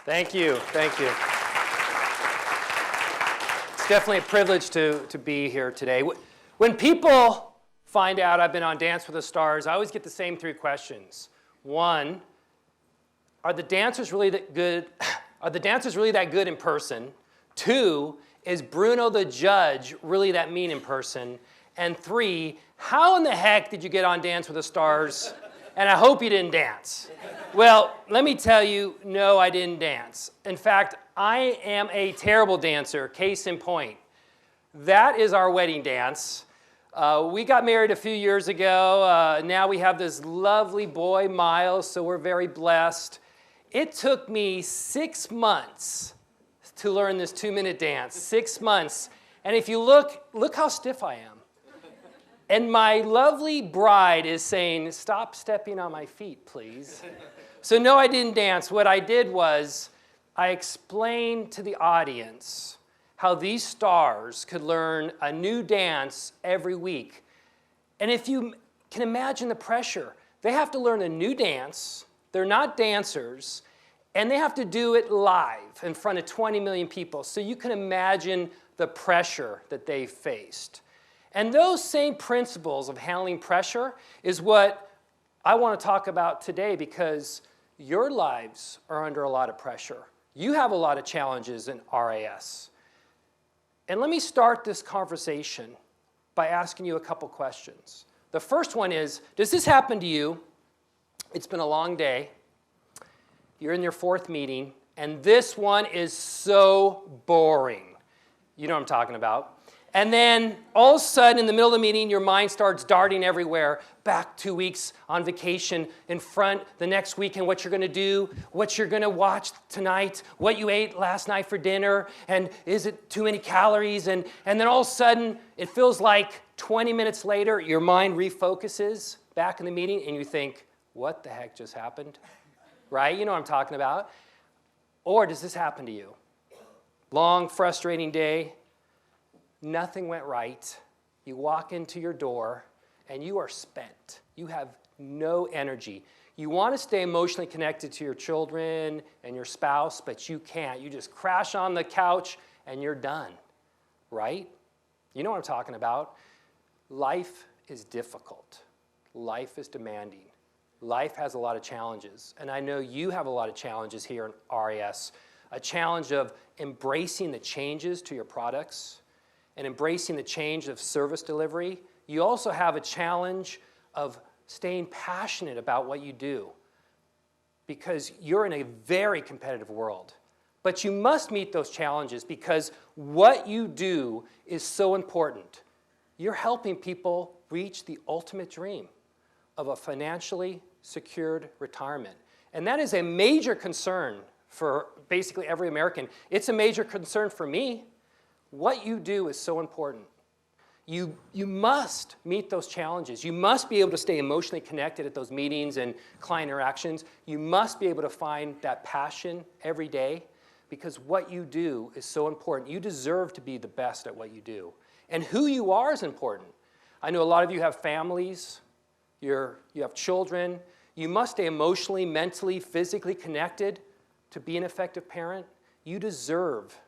Thank you. Thank you. It's definitely a privilege to be here today. When people find out I've been on Dance with the Stars, I always get the same three questions. One, are the dancers really that good? Are the dancers really that good in person? Two, is Bruno the judge really that mean in person? And three, how in the heck did you get on Dance with the Stars? And I hope you didn't dance. Well, let me tell you, no, I didn't dance. In fact, I am a terrible dancer, case in point. That is our wedding dance. We got married a few years ago. Now we have this lovely boy, Miles, so we're very blessed. It took me 6 months to learn this 2-minute dance, 6 months. And if you look how stiff I am. And my lovely bride is saying, stop stepping on my feet, please. So no, I didn't dance. What I did was I explained to the audience how these stars could learn a new dance every week. And if you can imagine the pressure, they have to learn a new dance. They're not dancers. And they have to do it live in front of 20 million people. So you can imagine the pressure that they faced. And those same principles of handling pressure is what I want to talk about today, because your lives are under a lot of pressure. You have a lot of challenges in RAS. And let me start this conversation by asking you a couple questions. The first one is, does this happen to you? It's been a long day. You're in your 4th meeting, and this one is so boring. You know what I'm talking about. And then all of a sudden, in the middle of the meeting, your mind starts darting everywhere. Back 2 weeks on vacation, in front the next weekend, what you're going to do, what you're going to watch tonight, what you ate last night for dinner, and is it too many calories? And then all of a sudden, it feels like 20 minutes later, your mind refocuses back in the meeting, and you think, what the heck just happened? Right? You know what I'm talking about. Or does this happen to you? Long, frustrating day. Nothing went right. You walk into your door, and you are spent. You have no energy. You want to stay emotionally connected to your children and your spouse, but you can't. You just crash on the couch, and you're done, right? You know what I'm talking about. Life is difficult. Life is demanding. Life has a lot of challenges, and I know you have a lot of challenges here in RAS. A challenge of embracing the changes to your products, and embracing the change of service delivery. You also have a challenge of staying passionate about what you do, because you're in a very competitive world. But you must meet those challenges, because what you do is so important. You're helping people reach the ultimate dream of a financially secured retirement. And that is a major concern for basically every American. It's a major concern for me. What you do is so important. You must meet those challenges. You must be able to stay emotionally connected at those meetings and client interactions. You must be able to find that passion every day, because what you do is so important. You deserve to be the best at what you do. And who you are is important. I know a lot of you have families. You have children. You must stay emotionally, mentally, physically connected to be an effective parent. You deserve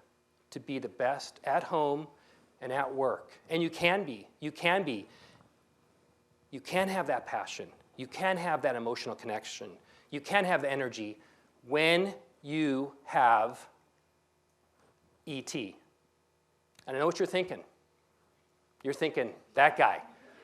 to be the best at home and at work. And you can be. You can be. You can have that passion. You can have that emotional connection. You can have energy when you have ET. And I know what you're thinking. You're thinking, that guy,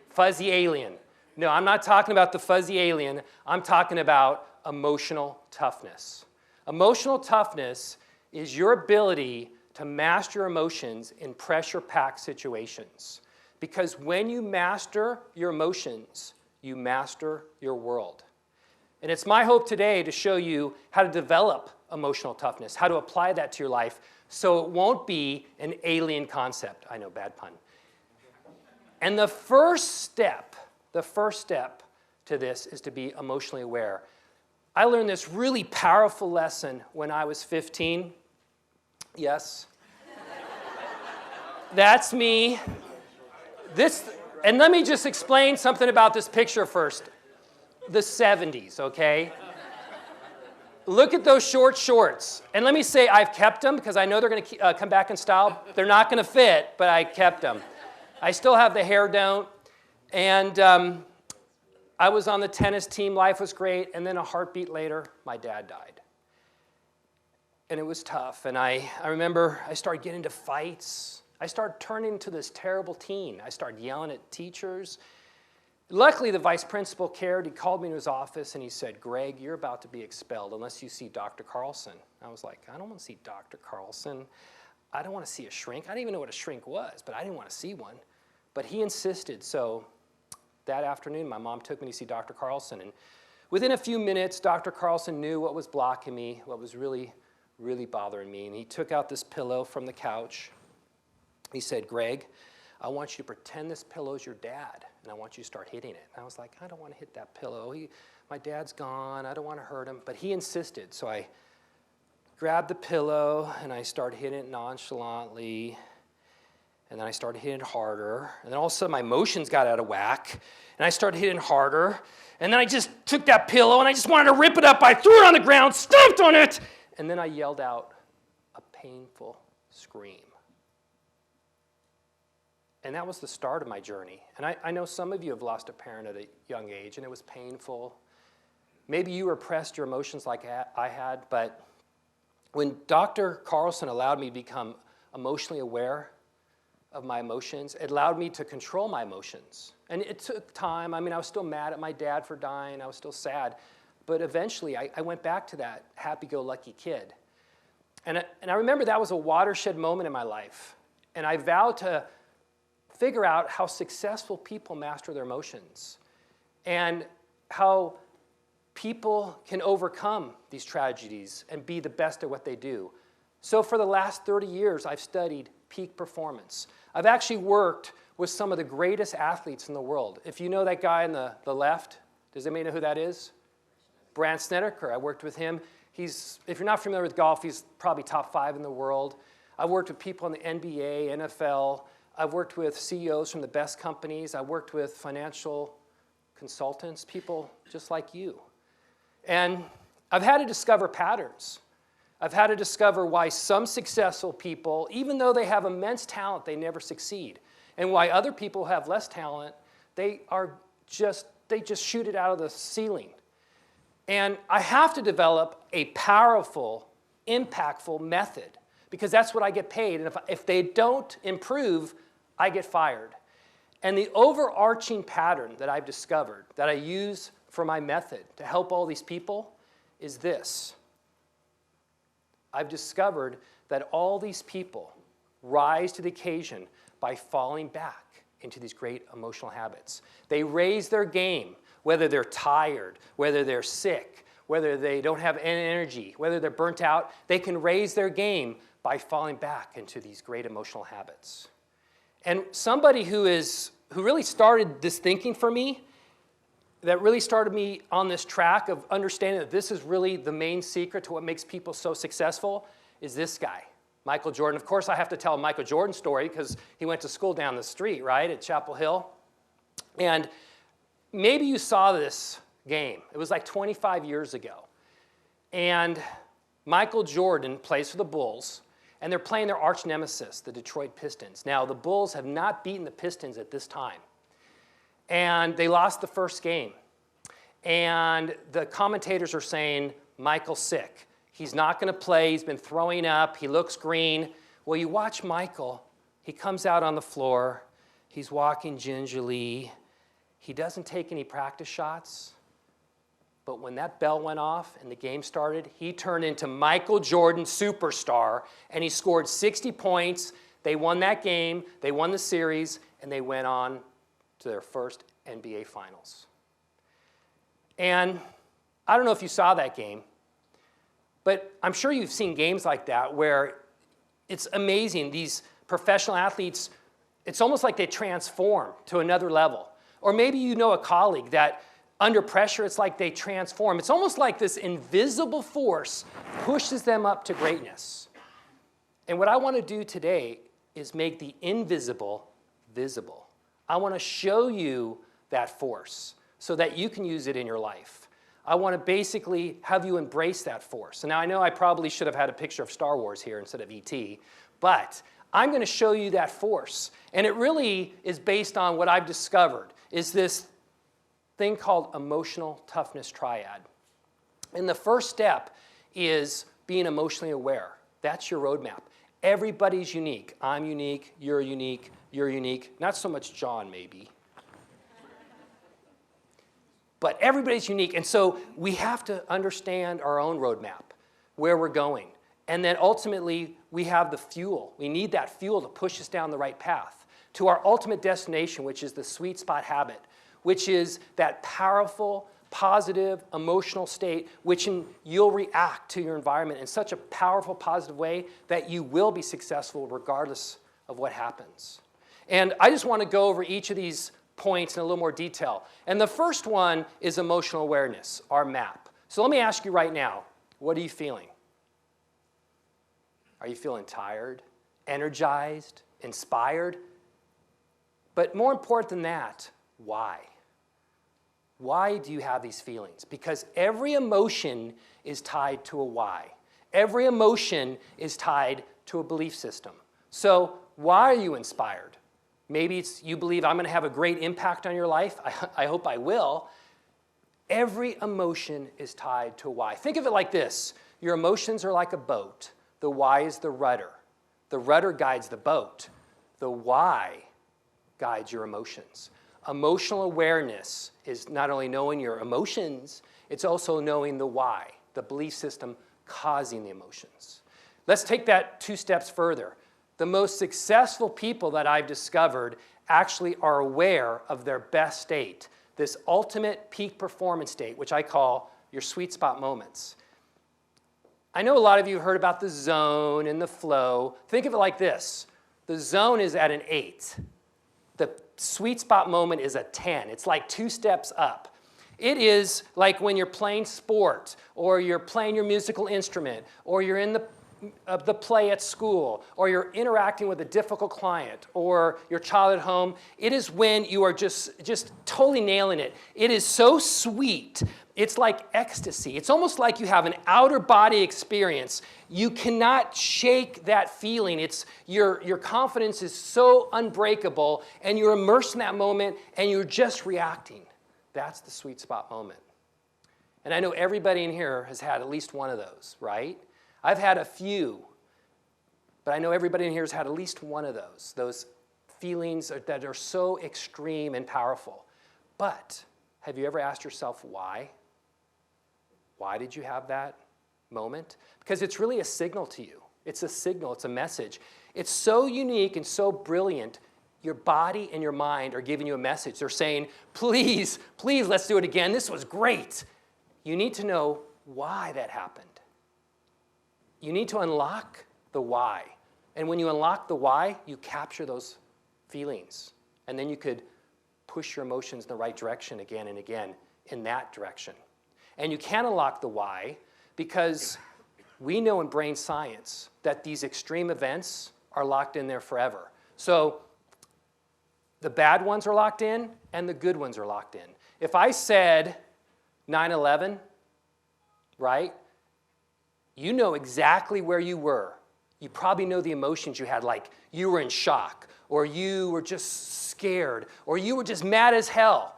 fuzzy alien. No, I'm not talking about the fuzzy alien. I'm talking about emotional toughness. Emotional toughness is your ability to master your emotions in pressure-packed situations. Because when you master your emotions, you master your world. And it's my hope today to show you how to develop emotional toughness, how to apply that to your life, so it won't be an alien concept. I know, bad pun. And the first step to this is to be emotionally aware. I learned this really powerful lesson when I was 15. Yes. That's me. And let me just explain something about this picture first. The 70s, okay? Look at those short shorts. And let me say, I've kept them because I know they're going to come back in style. They're not going to fit, but I kept them. I still have the hair don't. And I was on the tennis team. Life was great. And then a heartbeat later, my dad died. And it was tough. And I remember I started getting into fights. I started turning into this terrible teen. I started yelling at teachers. Luckily, the vice principal cared. He called me to his office and he said, Greg, you're about to be expelled unless you see Dr. Carlson. I was like, I don't want to see Dr. Carlson. I don't want to see a shrink. I didn't even know what a shrink was, but I didn't want to see one. But he insisted. So that afternoon, my mom took me to see Dr. Carlson. And within a few minutes, Dr. Carlson knew what was blocking me, what was really, really bothering me. And he took out this pillow from the couch. He said, Greg, I want you to pretend this pillow is your dad, and I want you to start hitting it. And I was like, I don't want to hit that pillow. My dad's gone. I don't want to hurt him. But he insisted. So I grabbed the pillow, and I started hitting it nonchalantly. And then I started hitting it harder. And then all of a sudden, my emotions got out of whack. And I started hitting harder. And then I just took that pillow, and I just wanted to rip it up. I threw it on the ground, stomped on it. And then I yelled out a painful scream. And that was the start of my journey. And I know some of you have lost a parent at a young age, and it was painful. Maybe you repressed your emotions like I had, but when Dr. Carlson allowed me to become emotionally aware of my emotions, it allowed me to control my emotions. And it took time. I mean, I was still mad at my dad for dying. I was still sad. But eventually, I went back to that happy-go-lucky kid. And I remember that was a watershed moment in my life. And I vowed to figure out how successful people master their emotions and how people can overcome these tragedies and be the best at what they do. So for the last 30 years, I've studied peak performance. I've actually worked with some of the greatest athletes in the world. If you know that guy on the left, does anybody know who that is? Brandt Snedeker. I worked with him. If you're not familiar with golf, he's probably top 5 in the world. I've worked with people in the NBA, NFL. I've worked with CEOs from the best companies. I've worked with financial consultants, people just like you. And I've had to discover patterns. I've had to discover why some successful people, even though they have immense talent, they never succeed. And why other people who have less talent, they just shoot it out of the ceiling. And I have to develop a powerful, impactful method because that's what I get paid. And if they don't improve, I get fired. And the overarching pattern that I've discovered that I use for my method to help all these people is this. I've discovered that all these people rise to the occasion by falling back into these great emotional habits. They raise their game, whether they're tired, whether they're sick, whether they don't have energy, whether they're burnt out. They can raise their game by falling back into these great emotional habits. And somebody who really started this thinking for me, that really started me on this track of understanding that this is really the main secret to what makes people so successful, is this guy, Michael Jordan. Of course, I have to tell a Michael Jordan story because he went to school down the street, right, at Chapel Hill. And maybe you saw this game. It was like 25 years ago. And Michael Jordan plays for the Bulls, and they're playing their arch nemesis, the Detroit Pistons. Now, the Bulls have not beaten the Pistons at this time. And they lost the first game. And the commentators are saying, Michael's sick. He's not going to play. He's been throwing up. He looks green. Well, you watch Michael. He comes out on the floor. He's walking gingerly. He doesn't take any practice shots. But when that bell went off and the game started, he turned into Michael Jordan superstar, and he scored 60 points. They won that game. They won the series, and they went on to their first NBA Finals. And I don't know if you saw that game, but I'm sure you've seen games like that where it's amazing. These professional athletes, it's almost like they transform to another level. Or maybe you know a colleague that under pressure, it's like they transform. It's almost like this invisible force pushes them up to greatness. And what I want to do today is make the invisible visible. I want to show you that force so that you can use it in your life. I want to basically have you embrace that force. And now I know I probably should have had a picture of Star Wars here instead of E.T., but I'm going to show you that force. And it really is based on what I've discovered, is this thing called emotional toughness triad. And the first step is being emotionally aware. That's your roadmap. Everybody's unique. I'm unique, you're unique, you're unique. Not so much John, maybe. But everybody's unique. And so we have to understand our own roadmap, where we're going. And then ultimately, we have the fuel. We need that fuel to push us down the right path to our ultimate destination, which is the sweet spot habit, which is that powerful, positive, emotional state, which you'll react to your environment in such a powerful, positive way that you will be successful regardless of what happens. And I just want to go over each of these points in a little more detail. And the first one is emotional awareness, our map. So let me ask you right now, what are you feeling? Are you feeling tired, energized, inspired? But more important than that, why? Why do you have these feelings? Because every emotion is tied to a why. Every emotion is tied to a belief system. So why are you inspired? Maybe it's you believe I'm going to have a great impact on your life. I hope I will. Every emotion is tied to a why. Think of it like this. Your emotions are like a boat. The why is the rudder. The rudder guides the boat. The why guides your emotions. Emotional awareness is not only knowing your emotions, it's also knowing the why, the belief system causing the emotions. Let's take that 2 steps further. The most successful people that I've discovered actually are aware of their best state, this ultimate peak performance state, which I call your sweet spot moments. I know a lot of you have heard about the zone and the flow. Think of it like this. The zone is at an 8. The sweet spot moment is a 10. It's like 2 steps up. It is like when you're playing sport, or you're playing your musical instrument, or you're in the play at school, or you're interacting with a difficult client, or your child at home. It is when you are just totally nailing it. It is so sweet. It's like ecstasy. It's almost like you have an outer body experience. You cannot shake that feeling. It's your confidence is so unbreakable, and you're immersed in that moment, and you're just reacting. That's the sweet spot moment. And I know everybody in here has had at least one of those, right? I've had a few, but I know everybody in here has had at least one of those feelings that are so extreme and powerful. But have you ever asked yourself why? Why did you have that moment? Because it's really a signal to you. It's a signal, it's a message. It's so unique and so brilliant, your body and your mind are giving you a message. They're saying, please, please, let's do it again. This was great. You need to know why that happened. You need to unlock the why. And when you unlock the why, you capture those feelings. And then you could push your emotions in the right direction again and again in that direction. And you can't unlock the why because we know in brain science that these extreme events are locked in there forever. So the bad ones are locked in and the good ones are locked in. If I said 9/11, right? You know exactly where you were. You probably know the emotions you had, like you were in shock, or you were just scared, or you were just mad as hell.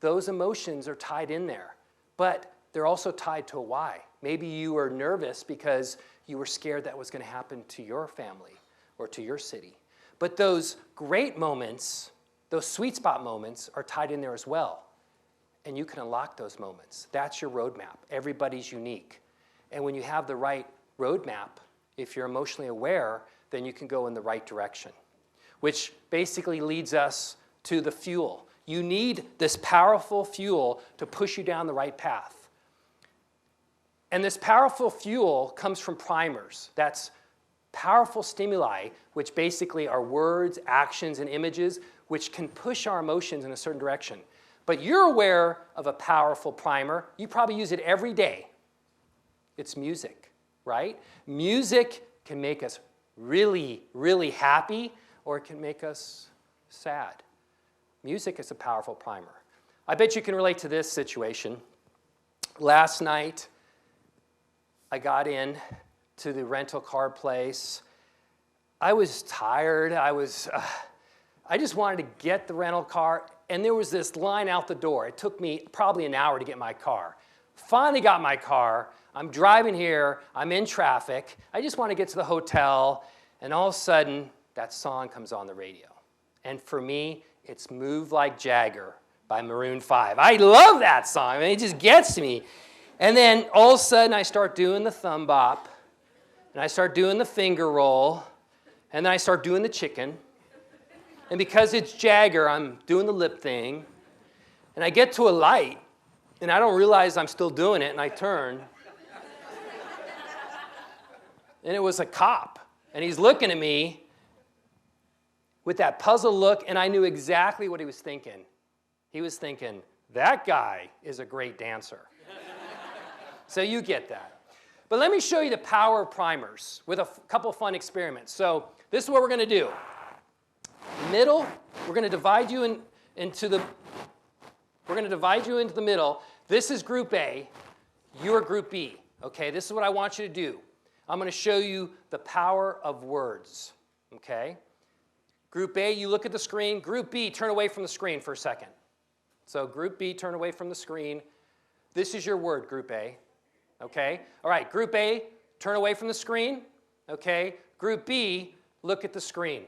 Those emotions are tied in there, but they're also tied to a why. Maybe you were nervous because you were scared that was going to happen to your family or to your city. But those great moments, those sweet spot moments, are tied in there as well. And you can unlock those moments. That's your roadmap. Everybody's unique. And when you have the right roadmap, if you're emotionally aware, then you can go in the right direction, which basically leads us to the fuel. You need this powerful fuel to push you down the right path. And this powerful fuel comes from primers. That's powerful stimuli, which basically are words, actions, and images, which can push our emotions in a certain direction. But you're aware of a powerful primer. You probably use it every day. It's music, right? Music can make us really, really happy, or it can make us sad. Music is a powerful primer. I bet you can relate to this situation. last night I got in to the rental car place. I was tired. I just wanted to get the rental car, and there was this line out the door. It took me probably an hour to get my car. Finally got my car. I'm driving here. I'm in traffic. I just want to get to the hotel, and all of a sudden, that song comes on the radio. And for me, it's Move Like Jagger by Maroon 5. I love that song. I mean, it just gets me. And then all of a sudden, I start doing the thumb bop, and I start doing the finger roll, and then I start doing the chicken. And because it's Jagger, I'm doing the lip thing. And I get to a light, and I don't realize I'm still doing it, and I turn. And it was a cop. And he's looking at me with that puzzled look, and I knew exactly what he was thinking. He was thinking, that guy is a great dancer. So you get that. But let me show you the power of primers with a couple fun experiments. So this is what we're going to do. Middle, we're going to divide you into the middle. This is group A. You're group B. Okay, this is what I want you to do. I'm going to show you the power of words. Okay? Group A, you look at the screen. Group B, turn away from the screen for a second. So group B, turn away from the screen. This is your word, group A. Okay? All right, group A, turn away from the screen. Okay? Group B, look at the screen.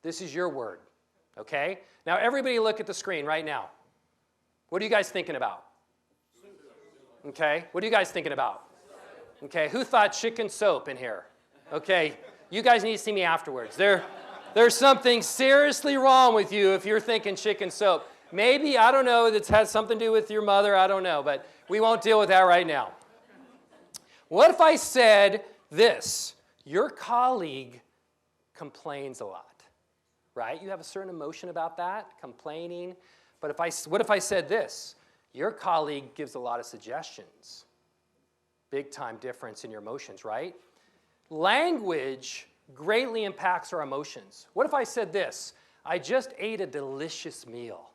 This is your word. Okay? Now everybody look at the screen right now. What are you guys thinking about? Okay? What are you guys thinking about? Okay, who thought chicken soap in here? Okay, you guys need to see me afterwards. There's something seriously wrong with you if you're thinking chicken soap. Maybe, I don't know, it's had something to do with your mother, I don't know, but we won't deal with that right now. What if I said this? Your colleague complains a lot, right? You have a certain emotion about that, complaining. But what if I said this? Your colleague gives a lot of suggestions. Big time difference in your emotions, right? Language greatly impacts our emotions. What if I said this? I just ate a delicious meal.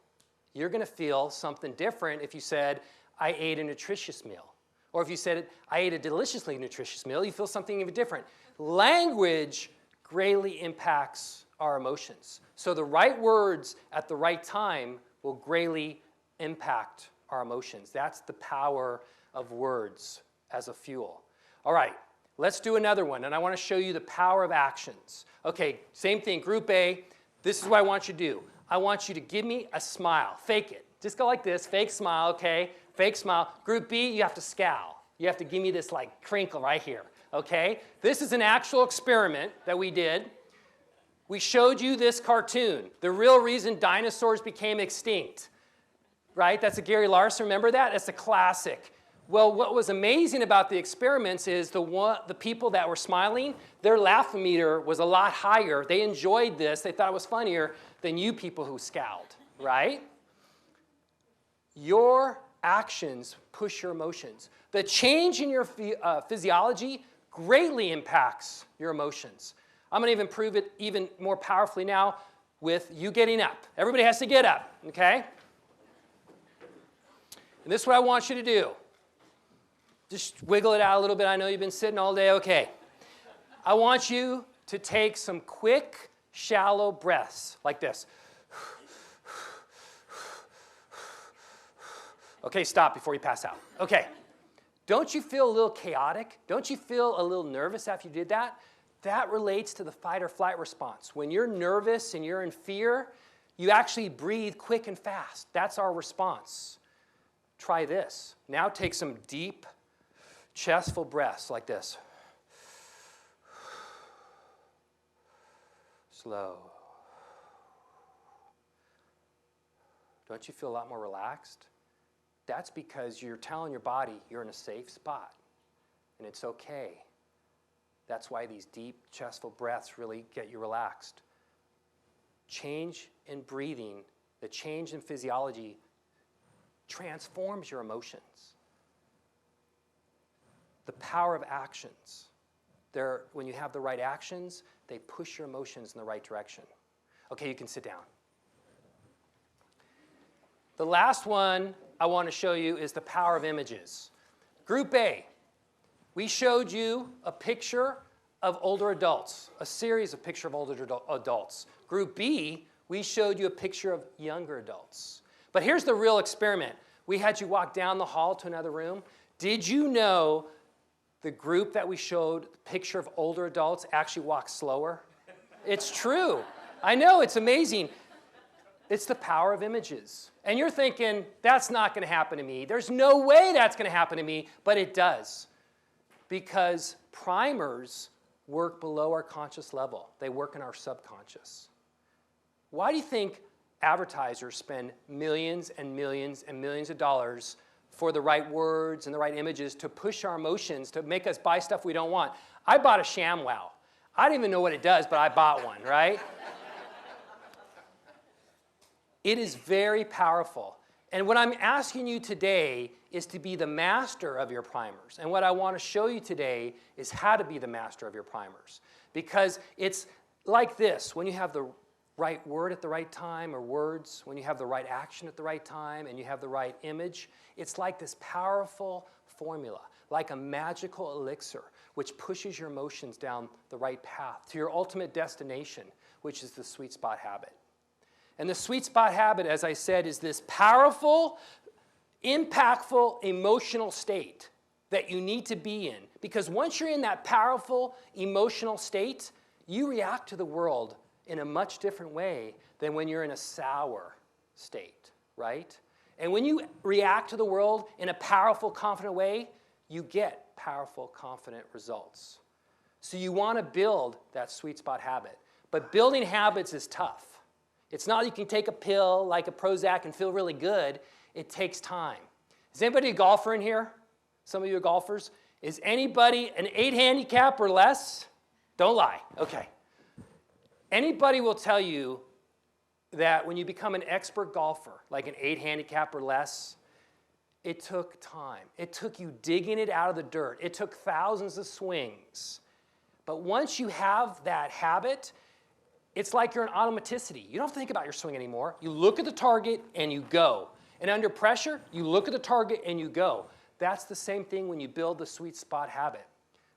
You're going to feel something different if you said, I ate a nutritious meal. Or if you said, I ate a deliciously nutritious meal, you feel something even different. Language greatly impacts our emotions. So the right words at the right time will greatly impact our emotions. That's the power of words as a fuel. All right, let's do another one, and I want to show you the power of actions. Okay, same thing, group A. This is what I want you to do. I want you to give me a smile. Fake it. Just go like this, fake smile, okay? Fake smile. Group B, you have to scowl. You have to give me this like crinkle right here, okay? This is an actual experiment that we did. We showed you this cartoon, the real reason dinosaurs became extinct, right? That's a Gary Larson, remember that? That's a classic. Well, what was amazing about the experiments is the people that were smiling, their laugh-o-meter was a lot higher. They enjoyed this. They thought it was funnier than you people who scowled, right? Your actions push your emotions. The change in your physiology greatly impacts your emotions. I'm going to even prove it even more powerfully now with you getting up. Everybody has to get up, okay? And this is what I want you to do. Just wiggle it out a little bit. I know you've been sitting all day. Okay. I want you to take some quick, shallow breaths like this. Okay, stop before you pass out. Okay. Don't you feel a little chaotic? Don't you feel a little nervous after you did that? That relates to the fight or flight response. When you're nervous and you're in fear, you actually breathe quick and fast. That's our response. Try this. Now take some deep, chestful breaths like this. Slow. Don't you feel a lot more relaxed? That's because you're telling your body you're in a safe spot and it's okay. That's why these deep, chestful breaths really get you relaxed. Change in breathing, the change in physiology transforms your emotions. The power of actions. When you have the right actions, they push your emotions in the right direction. Okay, you can sit down. The last one I want to show you is the power of images. Group A, we showed you a picture of older adults, a series of pictures of older adults. Group B, we showed you a picture of younger adults. But here's the real experiment. We had you walk down the hall to another room. Did you know the group that we showed the picture of older adults actually walked slower? It's true. I know, it's amazing. It's the power of images. And you're thinking, that's not going to happen to me. There's no way that's going to happen to me, but it does. Because primers work below our conscious level. They work in our subconscious. Why do you think advertisers spend millions and millions and millions of dollars for the right words and the right images to push our emotions, to make us buy stuff we don't want? I bought a ShamWow. I don't even know what it does, but I bought one, right? It is very powerful. And what I'm asking you today is to be the master of your primers. And what I want to show you today is how to be the master of your primers. Because it's like this. When you have the right word at the right time, or words, when you have the right action at the right time, and you have the right image, it's like this powerful formula, like a magical elixir, which pushes your emotions down the right path to your ultimate destination, which is the sweet spot habit. And the sweet spot habit, as I said, is this powerful, impactful emotional state that you need to be in. Because once you're in that powerful emotional state, you react to the world in a much different way than when you're in a sour state, right? And when you react to the world in a powerful, confident way, you get powerful, confident results. So you want to build that sweet spot habit. But building habits is tough. It's not you can take a pill like a Prozac and feel really good. It takes time. Is anybody a golfer in here? Some of you are golfers. Is anybody an 8 handicap or less? Don't lie. Okay. Anybody will tell you that when you become an expert golfer, like an 8 handicap or less, it took time. It took you digging it out of the dirt. It took thousands of swings. But once you have that habit, it's like you're an automaticity. You don't think about your swing anymore. You look at the target and you go. And under pressure, you look at the target and you go. That's the same thing when you build the sweet spot habit.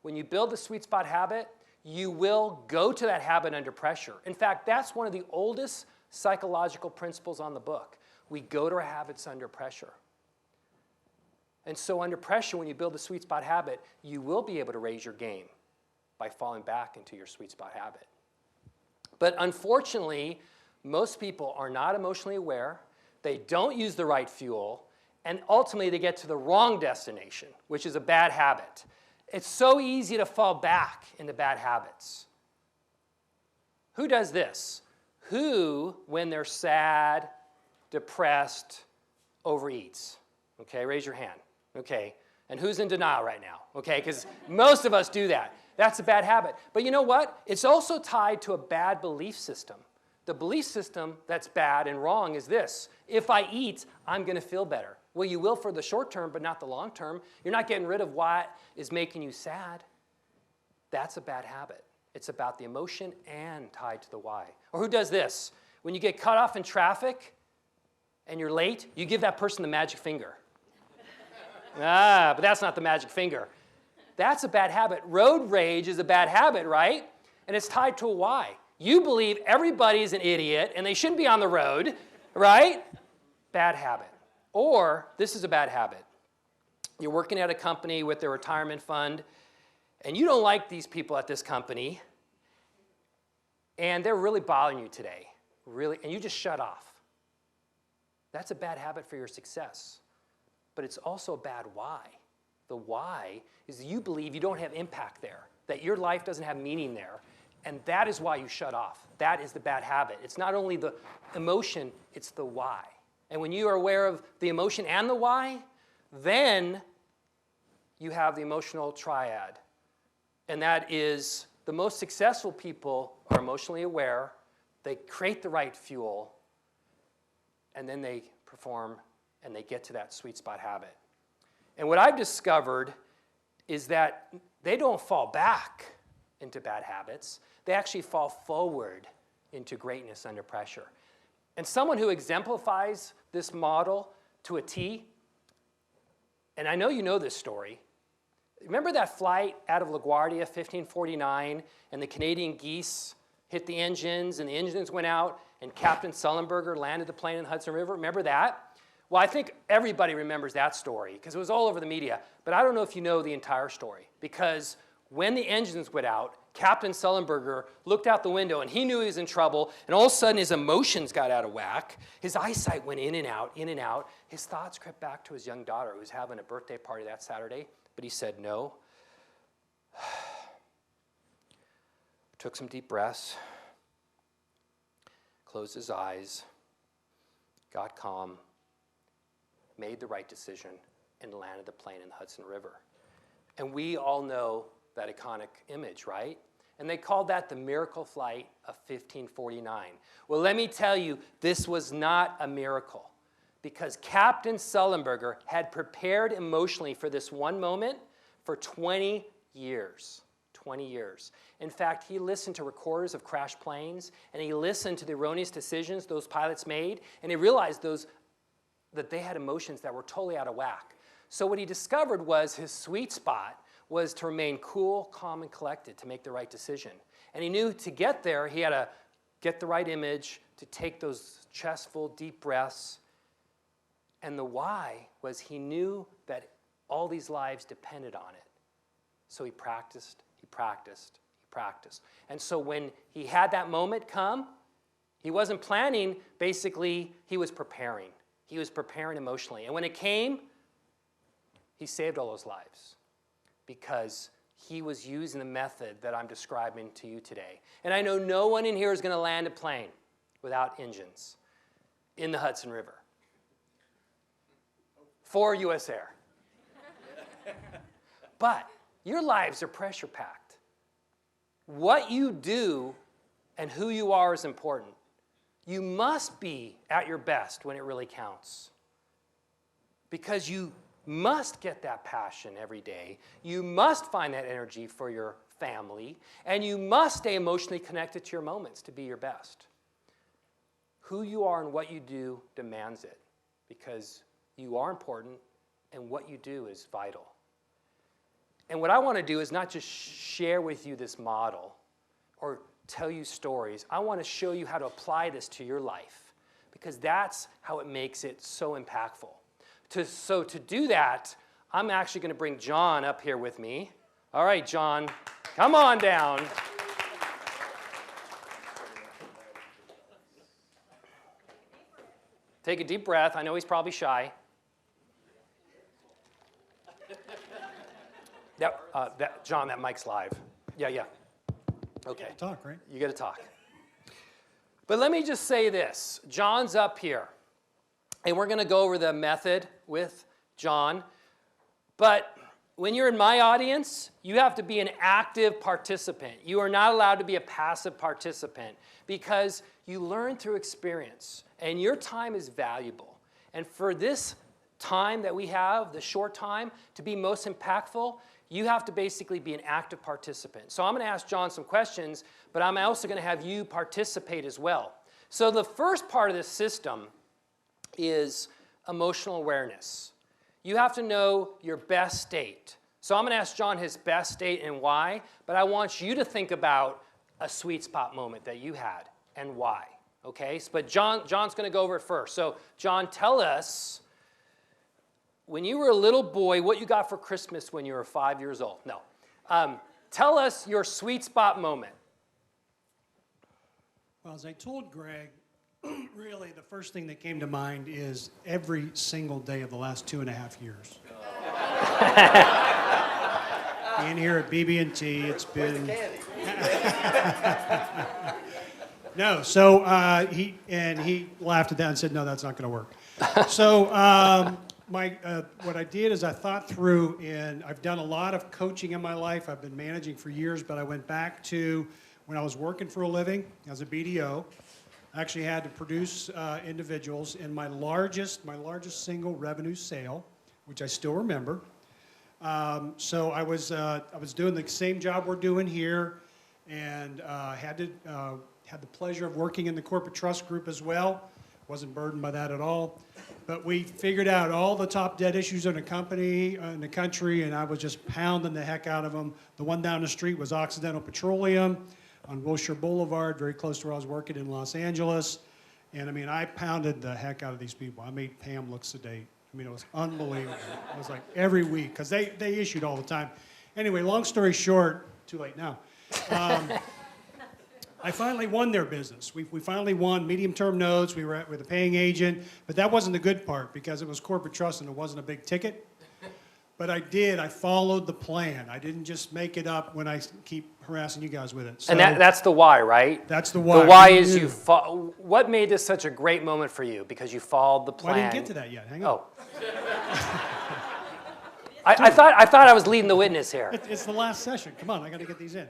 When you build the sweet spot habit, you will go to that habit under pressure. In fact, that's one of the oldest psychological principles on the book. We go to our habits under pressure. And so under pressure, when you build the sweet spot habit, you will be able to raise your game by falling back into your sweet spot habit. But unfortunately, most people are not emotionally aware. They don't use the right fuel. And ultimately, they get to the wrong destination, which is a bad habit. It's so easy to fall back into bad habits. Who does this? Who, when they're sad, depressed, overeats? Okay, raise your hand. Okay, and who's in denial right now? Okay, because most of us do that. That's a bad habit. But you know what? It's also tied to a bad belief system. The belief system that's bad and wrong is this. If I eat, I'm going to feel better. Well, you will for the short term, but not the long term. You're not getting rid of what is making you sad. That's a bad habit. It's about the emotion and tied to the why. Or who does this? When you get cut off in traffic and you're late, you give that person the magic finger. But that's not the magic finger. That's a bad habit. Road rage is a bad habit, right? And it's tied to a why. You believe everybody's an idiot and they shouldn't be on the road, right? Bad habit. Or this is a bad habit. You're working at a company with their retirement fund and you don't like these people at this company and they're really bothering you today, really, and you just shut off. That's a bad habit for your success. But it's also a bad why. The why is you believe you don't have impact there, that your life doesn't have meaning there, and that is why you shut off. That is the bad habit. It's not only the emotion, it's the why. And when you are aware of the emotion and the why, then you have the emotional triad. And that is the most successful people are emotionally aware, they create the right fuel, and then they perform and they get to that sweet spot habit. And what I've discovered is that they don't fall back into bad habits. They actually fall forward into greatness under pressure. And someone who exemplifies this model to a T and I know you know this story. Remember that flight out of LaGuardia, 1549, and the Canadian geese hit the engines, and the engines went out, and Captain Sullenberger landed the plane in the Hudson River? Remember that? Well, I think everybody remembers that story because it was all over the media. But I don't know if you know the entire story, because when the engines went out, Captain Sullenberger looked out the window, and he knew he was in trouble, and all of a sudden his emotions got out of whack. His eyesight went in and out, in and out. His thoughts crept back to his young daughter who was having a birthday party that Saturday, but he said no. Took some deep breaths, closed his eyes, got calm, made the right decision, and landed the plane in the Hudson River. And we all know that iconic image, right? And they called that the miracle flight of 1549. Well, let me tell you, this was not a miracle, because Captain Sullenberger had prepared emotionally for this one moment for 20 years. 20 years. In fact, he listened to recorders of crashed planes, and he listened to the erroneous decisions those pilots made, and he realized that they had emotions that were totally out of whack. So what he discovered was his sweet spot was to remain cool, calm, and collected to make the right decision. And he knew to get there, he had to get the right image, to take those chestful, deep breaths. And the why was he knew that all these lives depended on it. So he practiced, he practiced, he practiced. And so when he had that moment come, he wasn't planning, basically, he was preparing. He was preparing emotionally. And when it came, he saved all those lives, because he was using the method that I'm describing to you today. And I know no one in here is going to land a plane without engines in the Hudson River for U.S. Air. But your lives are pressure-packed. What you do and who you are is important. You must be at your best when it really counts, because you must get that passion every day. You must find that energy for your family, and you must stay emotionally connected to your moments to be your best. Who you are and what you do demands it, because you are important and what you do is vital. And what I want to do is not just share with you this model or tell you stories. I want to show you how to apply this to your life, because that's how it makes it so impactful. So to do that, I'm actually going to bring John up here with me. All right, John, come on down. Take a deep breath. I know he's probably shy. John, that mic's live. Yeah. Okay. Talk, right? You got to talk. But let me just say this. John's up here, and we're going to go over the method with John. But when you're in my audience, you have to be an active participant. You are not allowed to be a passive participant, because you learn through experience, and your time is valuable. And for this time that we have, the short time, to be most impactful, you have to basically be an active participant. So I'm going to ask John some questions, but I'm also going to have you participate as well. So the first part of this system is emotional awareness. You have to know your best state. So I'm going to ask John his best state and why, but I want you to think about a sweet spot moment that you had and why. Okay? But John's going to go over it first. So John, tell us, when you were a little boy, what you got for Christmas when you were 5 years old. No. Tell us your sweet spot moment. Well, as I told Greg, really the first thing that came to mind is every single day of the last 2.5 years. Being here at BB&T, it's been... No, so he laughed at that and said, no, that's not going to work. So what I did is I thought through, and I've done a lot of coaching in my life. I've been managing for years, but I went back to when I was working for a living as a BDO. I actually had to produce individuals in my largest single revenue sale, which I still remember. So I was doing the same job we're doing here, and had the pleasure of working in the corporate trust group as well. Wasn't burdened by that at all. But we figured out all the top debt issues in the company, in the country, and I was just pounding the heck out of them. The one down the street was Occidental Petroleum on Wilshire Boulevard, very close to where I was working in Los Angeles. And I mean, I pounded the heck out of these people. I made Pam look sedate. I mean, it was unbelievable. It was like every week, because they issued all the time. Anyway, long story short, too late now. I finally won their business. We finally won medium-term notes. We were with a paying agent, but that wasn't the good part because it was corporate trust and it wasn't a big ticket. But I followed the plan. I didn't just make it up when I keep harassing you guys with it. So And that's the why, right? that's the why. The why is what made this such a great moment for you? Because you followed the Well, plan. I didn't get to that yet. Hang on. Oh. I thought I was leading the witness here. It's the last session. Come on, I got to get these in.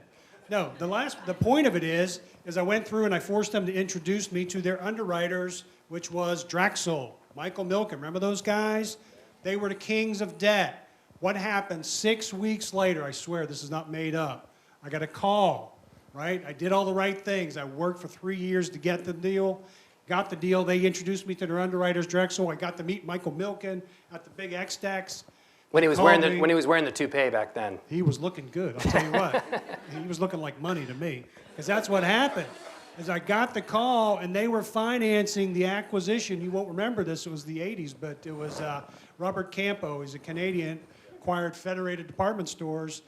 No, the point of it is I went through and I forced them to introduce me to their underwriters, which was Drexel, Michael Milken. Remember those guys? They were the kings of debt. What happened 6 weeks later? I swear this is not made up. I got a call, right? I did all the right things. I worked for 3 years to get the deal. Got the deal. They introduced me to their underwriters, Drexel. I got to meet Michael Milken at the big X-Dex. When he was wearing the toupee back then. He was looking good, I'll tell you what. He was looking like money to me. Because that's what happened. Is I got the call, and they were financing the acquisition. You won't remember this. It was the 80s, but it was Robert Campo. He's a Canadian, acquired Federated Department Stores.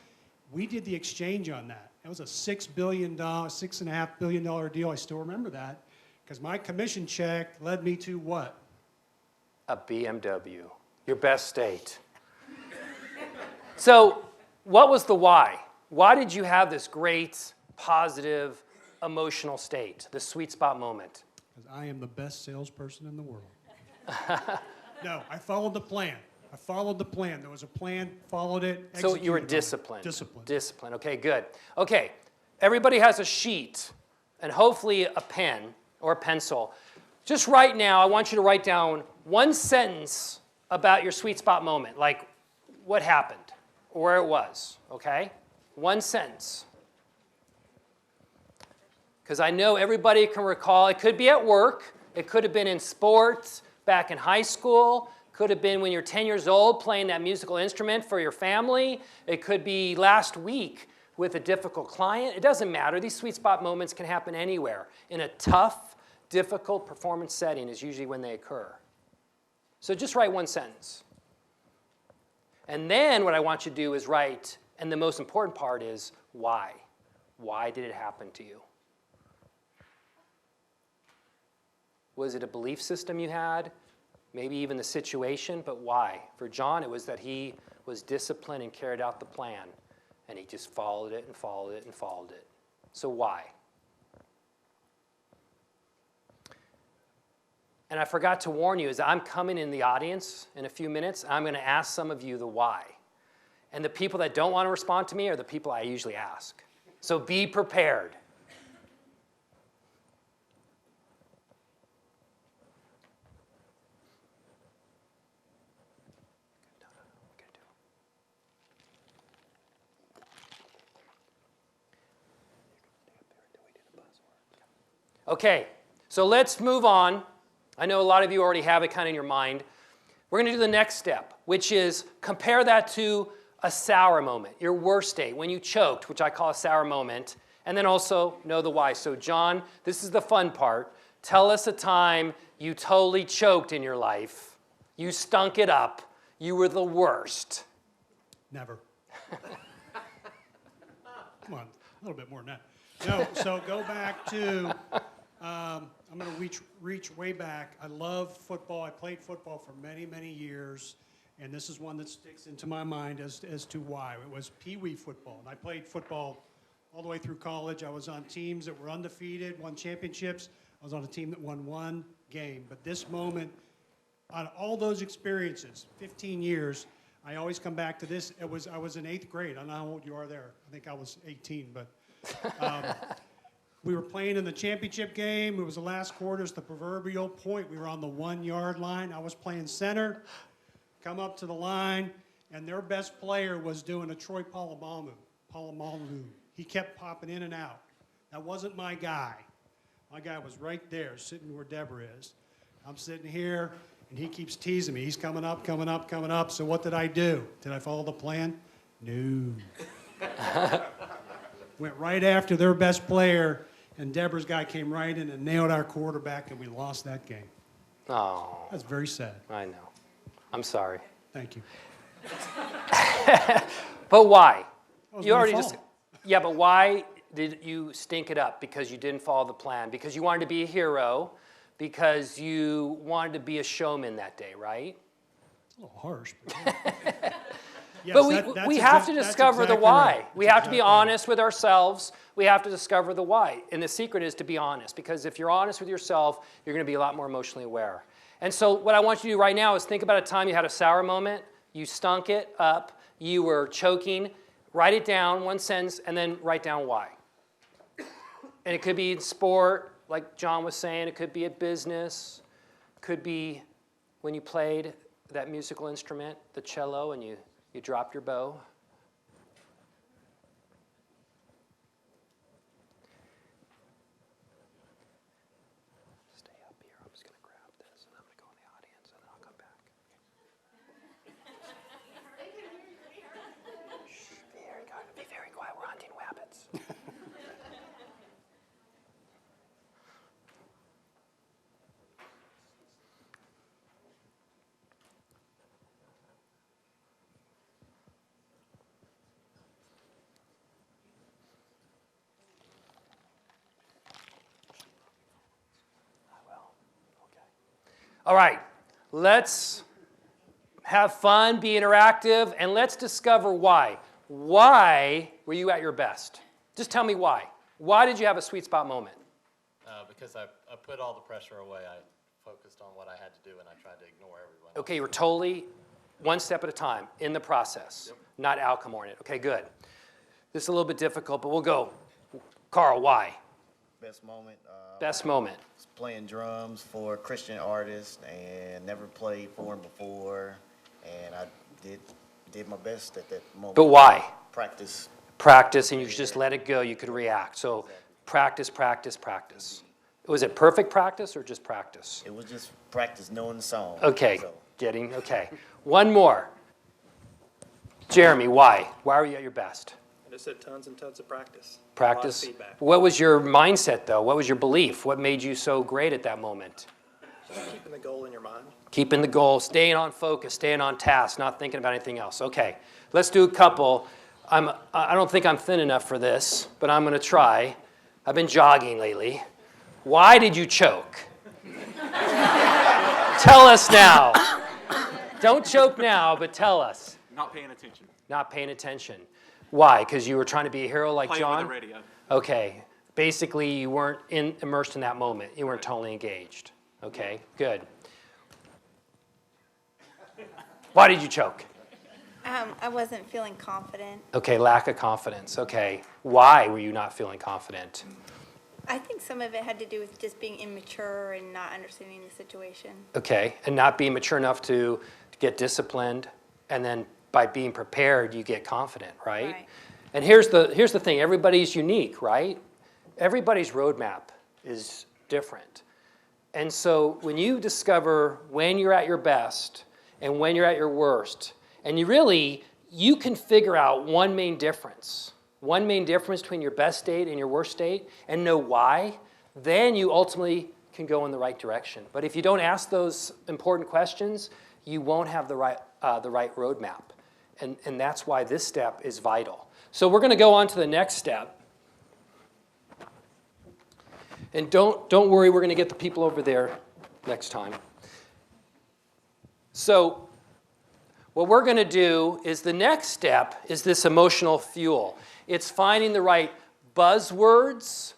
We did the exchange on that. It was a $6.5 billion deal. I still remember that. Because my commission check led me to what? A BMW. Your best state. So, what was the why? Why did you have this great, positive, emotional state, the sweet spot moment? Because I am the best salesperson in the world. No, I followed the plan. I followed the plan. There was a plan, followed it, So you were executed on it. disciplined. Disciplined. Discipline. Okay, good. Okay, everybody has a sheet and hopefully a pen or a pencil. Just right now, I want you to write down one sentence about your sweet spot moment, like what happened or where it was, okay? One sentence. Because I know everybody can recall, it could be at work, it could have been in sports, back in high school, could have been when you're 10 years old playing that musical instrument for your family, it could be last week with a difficult client. It doesn't matter. These sweet spot moments can happen anywhere. In a tough, difficult performance setting is usually when they occur. So just write one sentence. And then what I want you to do is write, and the most important part is why. Why did it happen to you? Was it a belief system you had? Maybe even the situation, but why? For John, it was that he was disciplined and carried out the plan, and he just followed it and followed it and followed it. So why? And I forgot to warn you, as I'm coming in the audience in a few minutes, I'm going to ask some of you the why. And the people that don't want to respond to me are the people I usually ask. So be prepared. Okay, so let's move on. I know a lot of you already have it kind of in your mind. We're going to do the next step, which is compare that to a sour moment, your worst day, when you choked, which I call a sour moment, and then also know the why. So John, this is the fun part. Tell us a time you totally choked in your life. You stunk it up. You were the worst. Never. Come on, a little bit more than that. No, so go back to, I'm going to reach way back. I love football. I played football for many, many years, and this is one that sticks into my mind as to why. It was Pee-wee football, and I played football all the way through college. I was on teams that were undefeated, won championships. I was on a team that won one game. But this moment, on all those experiences, 15 years, I always come back to this. I was in 8th grade. I don't know how old you are there. I think I was 18, but we were playing in the championship game. It was the last quarter, it's the proverbial point. We were on the 1-yard line. I was playing center, come up to the line, and their best player was doing a Troy Polamalu. He kept popping in and out. That wasn't my guy. My guy was right there, sitting where Deborah is. I'm sitting here, and he keeps teasing me. He's coming up, coming up, coming up. So what did I do? Did I follow the plan? No. Went right after their best player, and Deborah's guy came right in and nailed our quarterback, and we lost that game. Oh, That's very sad. I know. I'm sorry. Thank you. But why? That was You my already fault. yeah, but why did you stink it up? Because you didn't follow the plan? Because you wanted to be a hero? Because you wanted to be a showman that day, right? It's a little harsh. But yeah. Yes, But that's we have to that's discover the exactly why. right. We That's have to be exactly right. honest with ourselves. We have to discover the why. And the secret is to be honest, because if you're honest with yourself, you're going to be a lot more emotionally aware. And so what I want you to do right now is think about a time you had a sour moment, you stunk it up, you were choking, write it down, one sentence, and then write down why. And it could be in sport, like John was saying, it could be at business, could be when you played that musical instrument, the cello, and you dropped your bow. Stay up here. I'm just going to grab this, and I'm going to go in the audience, and then I'll come back. Shh, be very quiet. We're hunting rabbits. All right, let's have fun, be interactive, and let's discover why. Why were you at your best? Just tell me why. Why did you have a sweet spot moment? Because I put all the pressure away. I focused on what I had to do, and I tried to ignore everyone else. Okay, you were totally one step at a time in the process, not outcome oriented. Okay, good. This is a little bit difficult, but we'll go. Carl, why? Best moment. Best moment. Was playing drums for a Christian artist and never played for him before, and I did my best at that moment. But why? Practice. Practice, and you could just let it go. You could react. So practice, practice, practice. Was it perfect practice or just practice? It was just practice knowing the song. Okay, So, okay. One more. Jeremy, why? Why were you at your best? I just said tons and tons of practice. Practice. A lot of feedback. What was your mindset, though? What was your belief? What made you so great at that moment? Just keeping the goal in your mind. Keeping the goal, staying on focus, staying on task, not thinking about anything else. Okay, let's do a couple. I don't think I'm thin enough for this, but I'm going to try. I've been jogging lately. Why did you choke? Tell us now. Don't choke now, but tell us. Not paying attention. Not paying attention. Why? Because you were trying to be a hero like Playing John? with the radio. Okay. Basically, you weren't immersed in that moment. You weren't totally engaged. Okay, good. Why did you choke? I wasn't feeling confident. Okay, lack of confidence. Okay. Why were you not feeling confident? I think some of it had to do with just being immature and not understanding the situation. Okay, and not being mature enough to get disciplined, and then by being prepared, you get confident, right? Right. And here's the thing, everybody's unique, right? Everybody's roadmap is different. And so when you discover when you're at your best and when you're at your worst, and you can figure out one main difference between your best state and your worst state, and know why, then you ultimately can go in the right direction. But if you don't ask those important questions, you won't have the right roadmap. And that's why this step is vital. So we're going to go on to the next step. And don't worry, we're going to get the people over there next time. So what we're going to do is the next step is this emotional fuel. It's finding the right buzzwords,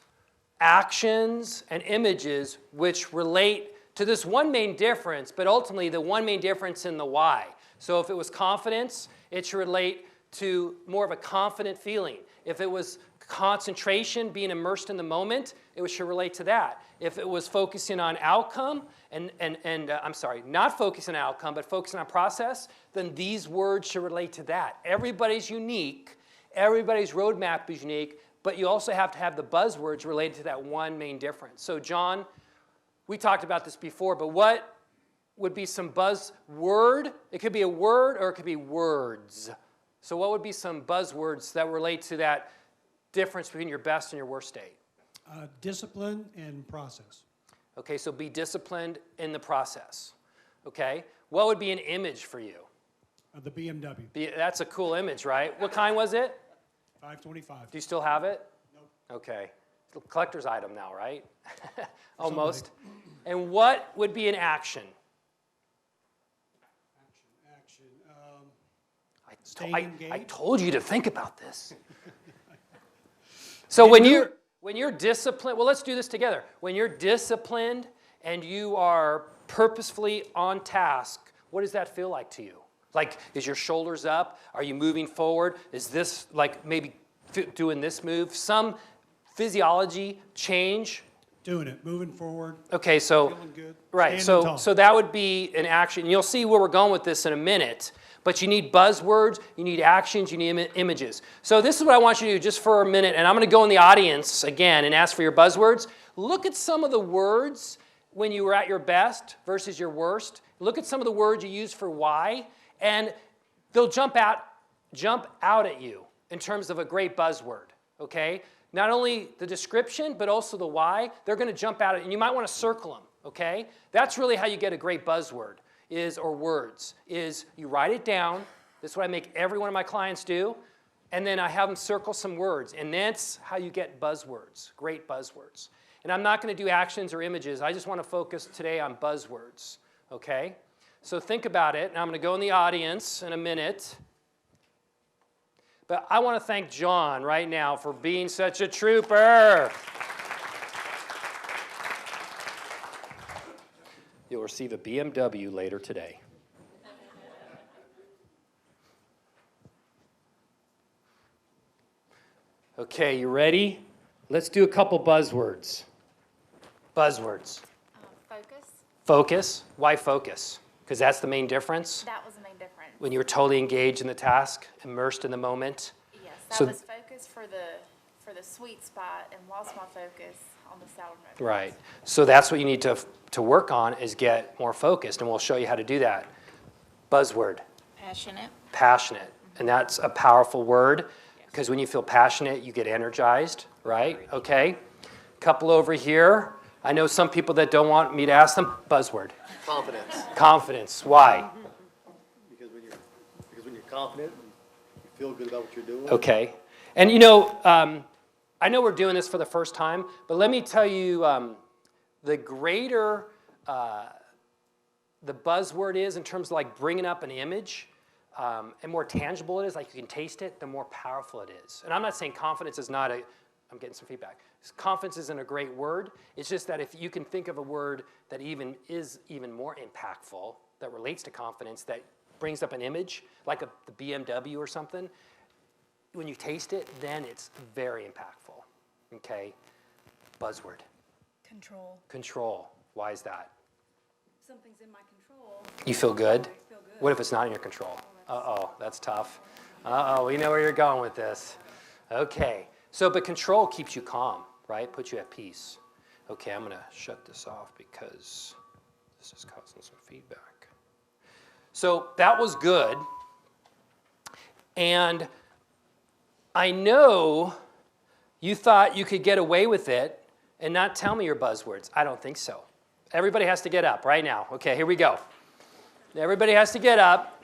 actions, and images which relate to this one main difference, but ultimately the one main difference in the why. So if it was confidence, it should relate to more of a confident feeling. If it was concentration, being immersed in the moment, it should relate to that. If it was focusing on outcome, not focusing on outcome, but focusing on process, then these words should relate to that. Everybody's unique. Everybody's roadmap is unique, but you also have to have the buzzwords related to that one main difference. So John, we talked about this before, but what would be some buzzword? It could be a word or it could be words. So what would be some buzzwords that relate to that difference between your best and your worst state? Discipline and process. Okay, so be disciplined in the process. Okay, what would be an image for you? The BMW. That's a cool image, right? What kind was it? 525. Do you still have it? Nope. Okay, it's a collector's item now, right? Almost. And what would be an action? Action. I told you to think about this. So when you're disciplined, well, let's do this together. When you're disciplined and you are purposefully on task, what does that feel like to you? Like, is your shoulders up? Are you moving forward? Is this like maybe doing this move? Some physiology change. Doing it, moving forward. Okay, so Feeling good. right, Standing tall. so that would be an action. You'll see where we're going with this in a minute. But you need buzzwords, you need actions, you need images. So this is what I want you to do just for a minute, and I'm going to go in the audience again and ask for your buzzwords. Look at some of the words when you were at your best versus your worst. Look at some of the words you use for why, and they'll jump out at you in terms of a great buzzword, okay? Not only the description, but also the why. They're going to jump out at you, and you might want to circle them, okay? That's really how you get a great buzzword. Or words, is you write it down. This is what I make every one of my clients do. And then I have them circle some words. And that's how you get buzzwords, great buzzwords. And I'm not going to do actions or images. I just want to focus today on buzzwords, okay? So think about it. And I'm going to go in the audience in a minute. But I want to thank John right now for being such a trooper. You'll receive a BMW later today. Okay, you ready? Let's do a couple buzzwords. Buzzwords. Focus. Focus. Why focus? Because that's the main difference. That was the main difference. When you were totally engaged in the task, immersed in the moment. Yes, that So- was focus for the sweet spot and lost my focus on the sour note. Right. So that's what you need to work on is get more focused, and we'll show you how to do that. Buzzword. Passionate. Passionate. And that's a powerful word because when you feel passionate, you get energized, right? Okay. Couple over here. I know some people that don't want me to ask them. Buzzword. Confidence. Confidence. Why? Because when you're confident, you feel good about what you're doing. Okay. And I know we're doing this for the first time, but let me tell you, the greater the buzzword is in terms of like bringing up an image, and more tangible it is, like you can taste it, the more powerful it is. And I'm not saying confidence is not I'm getting some feedback. Confidence isn't a great word. It's just that if you can think of a word that is even more impactful, that relates to confidence, that brings up an image, like the BMW or something, when you taste it, then it's very impactful, okay? Buzzword. Control. Control. Why is that? Something's in my control. You feel good? I feel good. What if it's not in your control? Uh-oh, that's tough. Uh-oh, we know where you're going with this. Okay, but control keeps you calm, right? Puts you at peace. Okay, I'm gonna shut this off because this is causing some feedback. So that was good. And I know you thought you could get away with it and not tell me your buzzwords. I don't think so. Everybody has to get up right now. Okay, here we go. Everybody has to get up.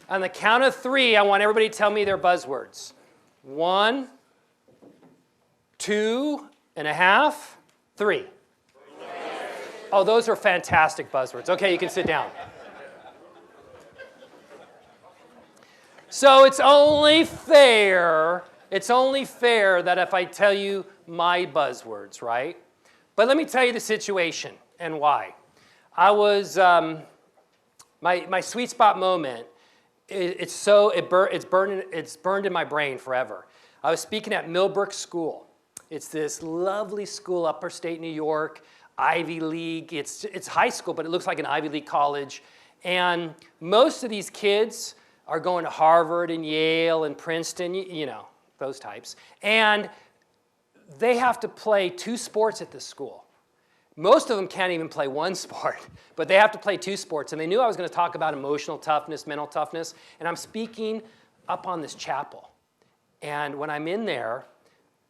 On the count of 3, I want everybody to tell me their buzzwords. 1, 2.5, 3. Oh, those are fantastic buzzwords. Okay, you can sit down. So it's only fair that if I tell you my buzzwords, right? But let me tell you the situation and why. I was, my sweet spot moment, it's burned in my brain forever. I was speaking at Millbrook School. It's this lovely school, upstate New York, Ivy League. It's high school, but it looks like an Ivy League college. And most of these kids are going to Harvard and Yale and Princeton, you know, those types. And they have to play 2 sports at this school. Most of them can't even play one sport, but they have to play 2 sports. And they knew I was going to talk about emotional toughness, mental toughness. And I'm speaking up on this chapel. And when I'm in there,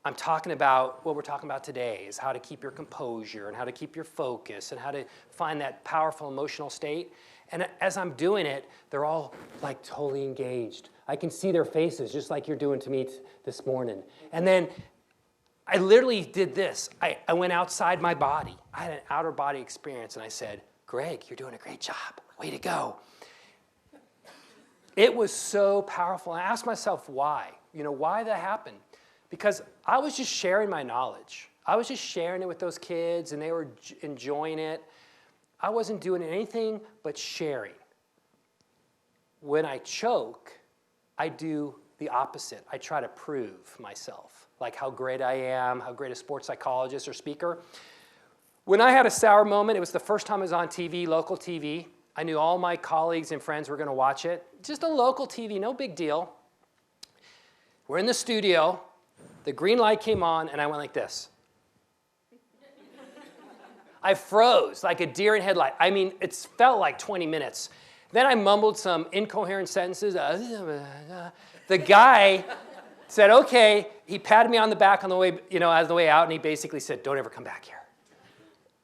I'm talking about what we're talking about today, is how to keep your composure and how to keep your focus and how to find that powerful emotional state. And as I'm doing it, they're all like totally engaged. I can see their faces just like you're doing to me this morning. And then I literally did this. I went outside my body. I had an outer body experience, and I said, Greg, you're doing a great job. Way to go. It was so powerful. I asked myself why. Why that happened? Because I was just sharing my knowledge. I was just sharing it with those kids, and they were enjoying it. I wasn't doing anything but sharing. When I choke, I do the opposite. I try to prove myself, like how great I am, how great a sports psychologist or speaker. When I had a sour moment, it was the first time I was on TV, local TV. I knew all my colleagues and friends were going to watch it. Just a local TV, no big deal. We're in the studio. The green light came on, and I went like this. I froze like a deer in headlight. I mean, it felt like 20 minutes. Then I mumbled some incoherent sentences. The guy said, okay. He patted me on the back on the way, on the way out, and he basically said, don't ever come back here.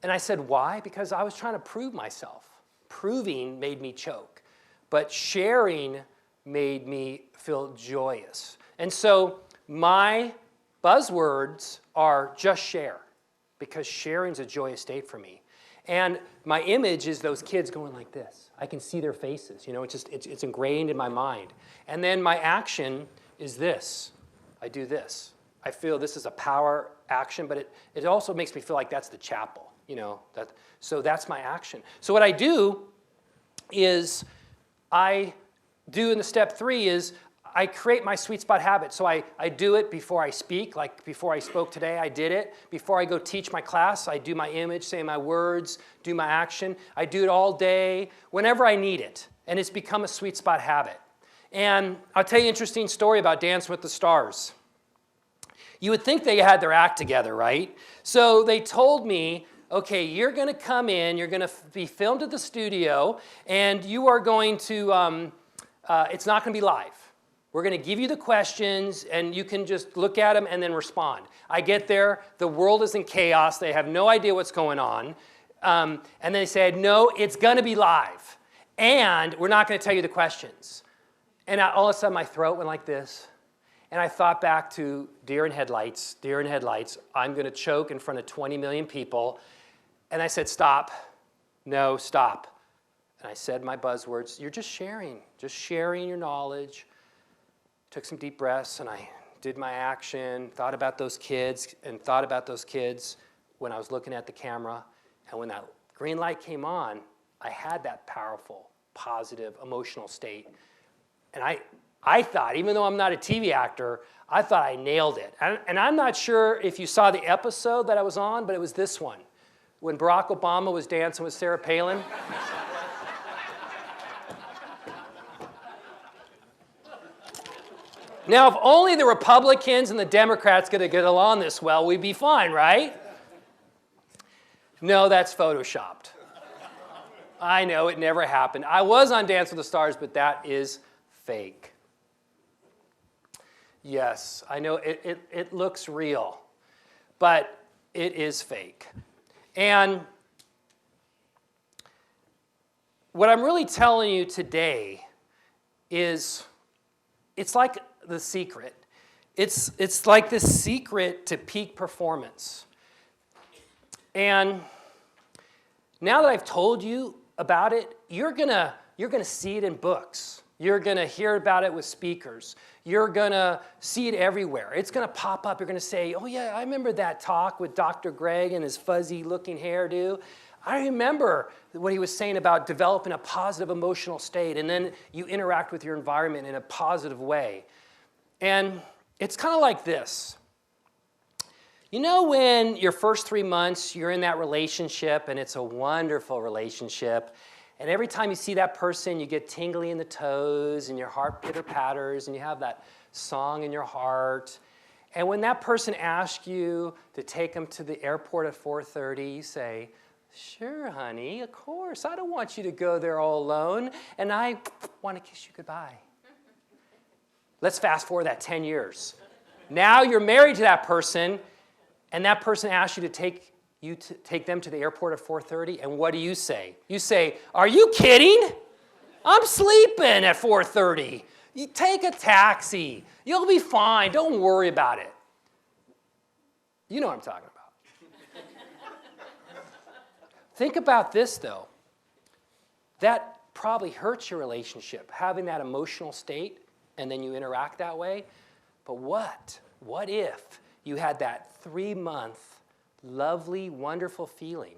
And I said, why? Because I was trying to prove myself. Proving made me choke, but sharing made me feel joyous. And so my buzzwords are just share, because sharing's a joyous state for me. And my image is those kids going like this. I can see their faces. It's ingrained in my mind. And then my action is this. I do this. I feel this is a power action, but it also makes me feel like that's the chapel. So that's my action. So what I do is I do in the step 3 is I create my sweet spot habit. So I do it before I speak. Like before I spoke today, I did it. Before I go teach my class, I do my image, say my words, do my action. I do it all day, whenever I need it. And it's become a sweet spot habit. And I'll tell you an interesting story about Dance with the Stars. You would think they had their act together, right? So they told me, okay, you're going to come in, you're going to be filmed at the studio, and you are going to, it's not going to be live. We're going to give you the questions, and you can just look at them and then respond. I get there, the world is in chaos, they have no idea what's going on, and they said, no, it's going to be live, and we're not going to tell you the questions. And all of a sudden, my throat went like this. And I thought back to deer in headlights, I'm going to choke in front of 20 million people. And I said, stop. No, stop. And I said my buzzwords, you're just sharing your knowledge. Took some deep breaths, and I did my action, thought about those kids when I was looking at the camera. And when that green light came on, I had that powerful, positive, emotional state. And I thought, even though I'm not a TV actor, I thought I nailed it. And I'm not sure if you saw the episode that I was on, but it was this one, when Barack Obama was dancing with Sarah Palin. Now, if only the Republicans and the Democrats could get along this well, we'd be fine, right? No, that's photoshopped. I know, it never happened. I was on Dance with the Stars, but that is fake. Yes, I know it looks real, but it is fake. And what I'm really telling you today is it's like the secret. It's like the secret to peak performance. And now that I've told you about it, you're gonna see it in books. You're going to hear about it with speakers. You're going to see it everywhere. It's going to pop up. You're going to say, oh, yeah, I remember that talk with Dr. Greg and his fuzzy-looking hairdo. I remember what he was saying about developing a positive emotional state, and then you interact with your environment in a positive way. And it's kind of like this. You know when your first 3 months, you're in that relationship, and it's a wonderful relationship, and every time you see that person, you get tingly in the toes, and your heart pitter-patters, and you have that song in your heart. And when that person asks you to take them to the airport at 4:30, you say, sure, honey, of course. I don't want you to go there all alone, and I want to kiss you goodbye. Let's fast forward that 10 years. Now you're married to that person, and that person asks you to take them to the airport at 4:30, and what do you say? You say, are you kidding? I'm sleeping at 4:30. You take a taxi. You'll be fine. Don't worry about it. You know what I'm talking about. Think about this, though. That probably hurts your relationship, having that emotional state, and then you interact that way. But what? What if you had that 3-month, lovely, wonderful feeling,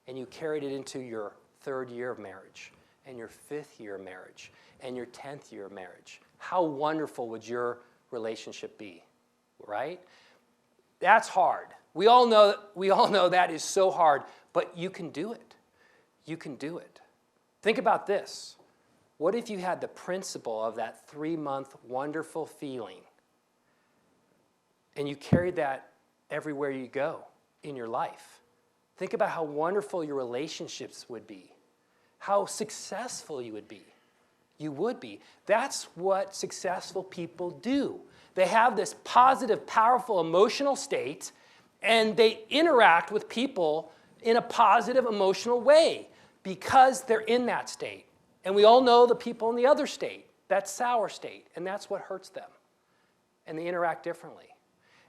and you carried it into your 3rd year of marriage, and your 5th year of marriage, and your 10th year of marriage? How wonderful would your relationship be, right? That's hard. We all know that is so hard, but you can do it. You can do it. Think about this. What if you had the principle of that 3-month wonderful feeling, and you carried that everywhere you go in your life? Think about how wonderful your relationships would be, how successful you would be. You would be. That's what successful people do. They have this positive, powerful emotional state, and they interact with people in a positive emotional way because they're in that state. And we all know the people in the other state, that sour state, and that's what hurts them. And they interact differently.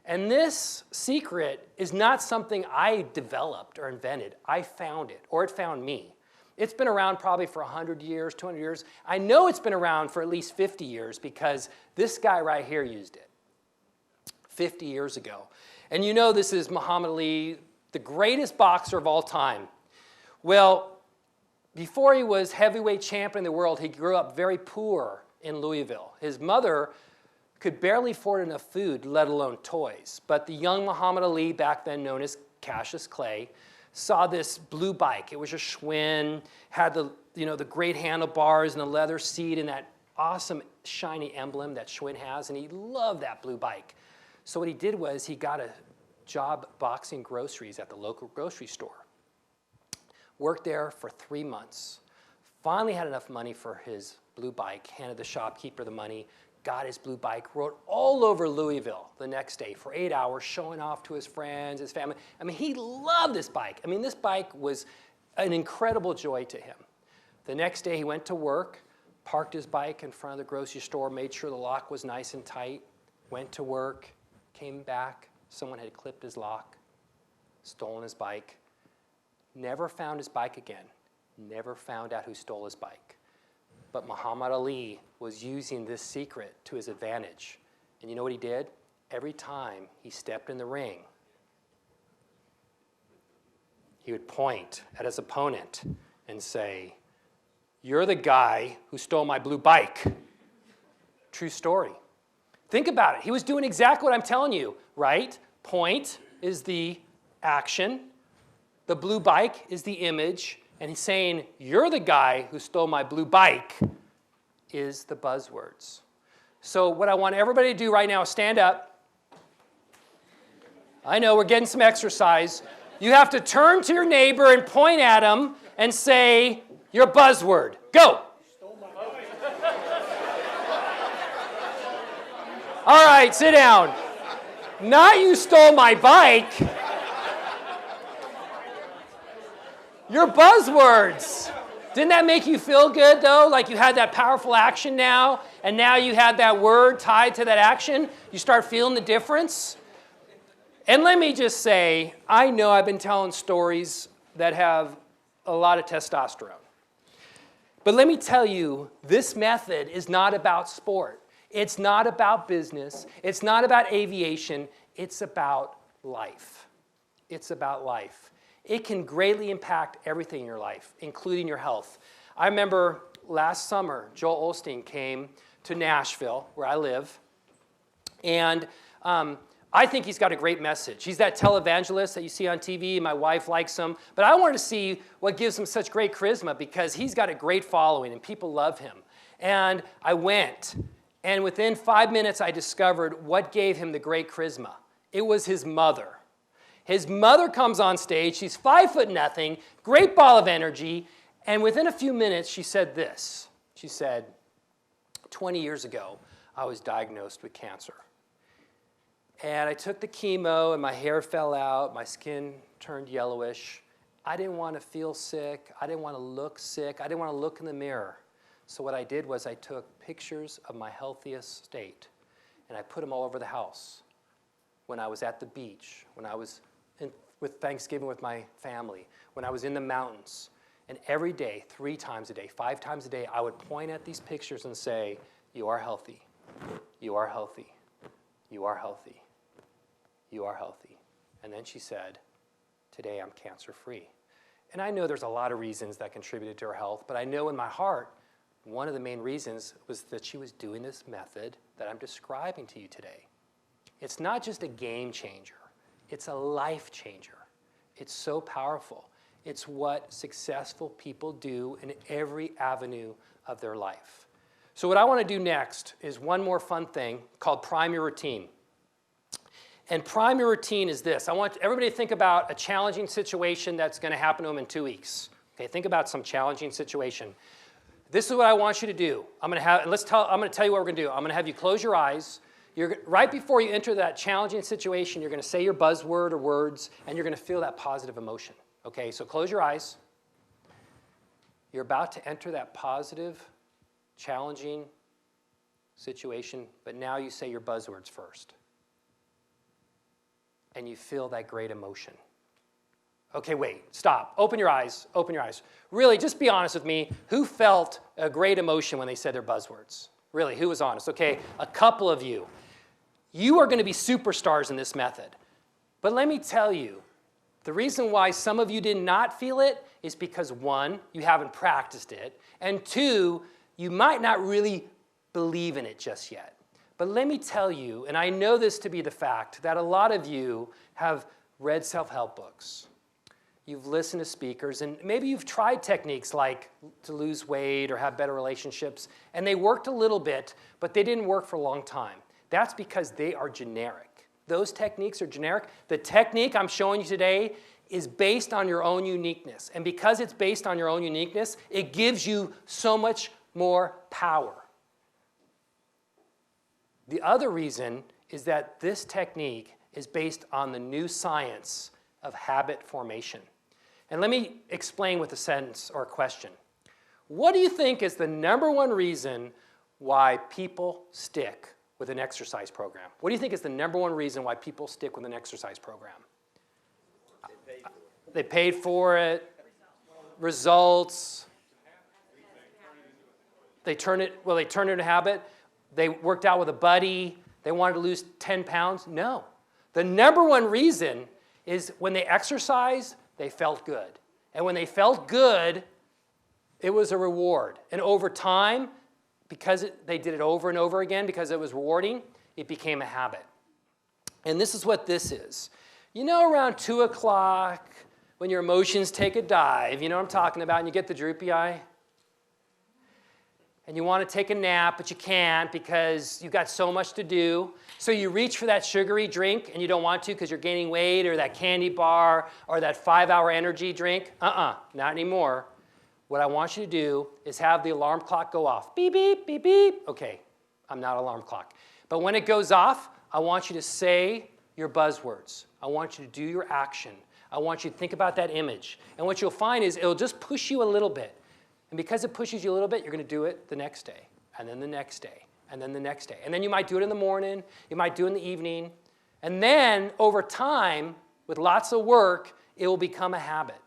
And this secret is not something I developed or invented. I found it, or it found me. It's been around probably for 100 years, 200 years. I know it's been around for at least 50 years because this guy right here used it 50 years ago. And you know this is Muhammad Ali, the greatest boxer of all time. Well, before he was heavyweight champion of the world, he grew up very poor in Louisville. His mother could barely afford enough food, let alone toys. But the young Muhammad Ali, back then known as Cassius Clay, saw this blue bike. It was a Schwinn, had the great handlebars and the leather seat and that awesome shiny emblem that Schwinn has, and he loved that blue bike. So what he did was he got a job boxing groceries at the local grocery store. Worked there for 3 months. Finally had enough money for his blue bike, handed the shopkeeper the money, got his blue bike, rode all over Louisville the next day for 8 hours, showing off to his friends, his family. I mean, he loved this bike. I mean, this bike was an incredible joy to him. The next day he went to work, parked his bike in front of the grocery store, made sure the lock was nice and tight, went to work, came back, someone had clipped his lock, stolen his bike, never found his bike again, never found out who stole his bike. But Muhammad Ali was using this secret to his advantage. And you know what he did? Every time he stepped in the ring, he would point at his opponent and say, "You're the guy who stole my blue bike." True story. Think about it. He was doing exactly what I'm telling you, right? Point is the action. The blue bike is the image. And he's saying, "You're the guy who stole my blue bike," is the buzzwords. So what I want everybody to do right now is stand up. I know we're getting some exercise. You have to turn to your neighbor and point at him and say your buzzword. Go. All right, sit down. Not "you stole my bike." Your buzzwords. Didn't that make you feel good, though? Like you had that powerful action now, and now you had that word tied to that action? You start feeling the difference? And let me just say, I know I've been telling stories that have a lot of testosterone. But let me tell you, this method is not about sport. It's not about business. It's not about aviation. It's about life. It's about life. It can greatly impact everything in your life, including your health. I remember last summer, Joel Osteen came to Nashville, where I live, and I think he's got a great message. He's that televangelist that you see on TV. My wife likes him. But I wanted to see what gives him such great charisma because he's got a great following and people love him. And I went, And within 5 minutes, I discovered what gave him the great charisma. It was his mother. His mother comes on stage. She's 5'0", great ball of energy. And within a few minutes, she said this. She said, 20 years ago, I was diagnosed with cancer. And I took the chemo, and my hair fell out. My skin turned yellowish. I didn't want to feel sick. I didn't want to look sick. I didn't want to look in the mirror. So what I did was I took pictures of my healthiest state, and I put them all over the house. When I was at the beach, when I was with Thanksgiving with my family, when I was in the mountains. And every day, 3 times a day, 5 times a day, I would point at these pictures and say, you are healthy. You are healthy. You are healthy. You are healthy. And then she said, today I'm cancer-free. And I know there's a lot of reasons that contributed to her health, but I know in my heart, one of the main reasons was that she was doing this method that I'm describing to you today. It's not just a game changer. It's a life changer. It's so powerful. It's what successful people do in every avenue of their life. So what I want to do next is one more fun thing called prime your routine. And prime your routine is this. I want everybody to think about a challenging situation that's going to happen to them in 2 weeks. Okay, think about some challenging situation. This is what I want you to do. I'm going to tell you what we're going to do. I'm going to have you close your eyes. Right before you enter that challenging situation, you're going to say your buzzword or words, and you're going to feel that positive emotion. Okay, so close your eyes. You're about to enter that positive, challenging situation, but now you say your buzzwords first. And you feel that great emotion. Okay, wait, stop. Open your eyes. Open your eyes. Really, just be honest with me. Who felt a great emotion when they said their buzzwords? Really, who was honest? Okay, a couple of you. You are going to be superstars in this method. But let me tell you, the reason why some of you did not feel it is because 1, you haven't practiced it, and 2, you might not really believe in it just yet. But let me tell you, and I know this to be the fact, that a lot of you have read self-help books. You've listened to speakers, and maybe you've tried techniques like to lose weight or have better relationships, and they worked a little bit, but they didn't work for a long time. That's because they are generic. Those techniques are generic. The technique I'm showing you today is based on your own uniqueness, and because it's based on your own uniqueness, it gives you so much more power. The other reason is that this technique is based on the new science of habit formation. And let me explain with a sentence or a question. What do you think is the #1 reason why people stick with an exercise program? What do you think is the #1 reason why people stick with an exercise program? They paid for it. Results. They turn it into a habit. They worked out with a buddy. They wanted to lose 10 pounds. No. The #1 reason is when they exercised, they felt good. And when they felt good, it was a reward. And over time, because they did it over and over again, because it was rewarding, it became a habit. And this is what this is. You know, around 2 o'clock, when your emotions take a dive, you know what I'm talking about, and you get the droopy eye? And you want to take a nap, but you can't because you've got so much to do. So you reach for that sugary drink, and you don't want to because you're gaining weight, or that candy bar, or that 5-hour energy drink. Not anymore. What I want you to do is have the alarm clock go off. Beep, beep, beep, beep. Okay, I'm not an alarm clock. But when it goes off, I want you to say your buzzwords. I want you to do your action. I want you to think about that image. And what you'll find is it'll just push you a little bit. And because it pushes you a little bit, you're going to do it the next day, and then the next day, and then the next day. And then you might do it in the morning, you might do it in the evening. And then over time, with lots of work, it will become a habit.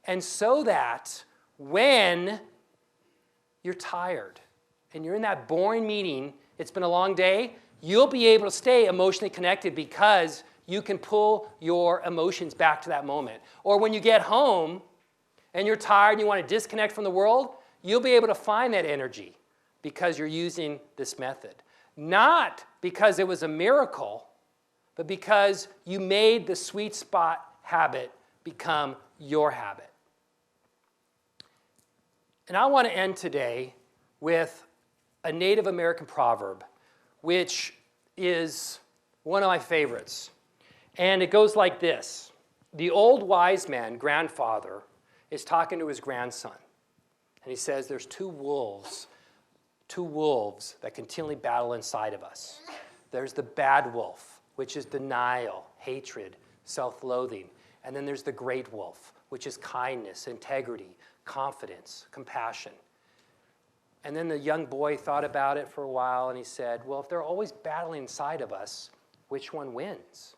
And so that when you're tired and you're in that boring meeting, it's been a long day, you'll be able to stay emotionally connected because you can pull your emotions back to that moment. Or when you get home and you're tired and you want to disconnect from the world, you'll be able to find that energy because you're using this method. Not because it was a miracle, but because you made the sweet spot habit become your habit. And I want to end today with a Native American proverb, which is one of my favorites. And it goes like this. The old wise man, grandfather, is talking to his grandson. And he says there's two wolves that continually battle inside of us. There's the bad wolf, which is denial, hatred, self-loathing. And then there's the great wolf, which is kindness, integrity, confidence, compassion. And then the young boy thought about it for a while, and he said, well, if they're always battling inside of us, which one wins?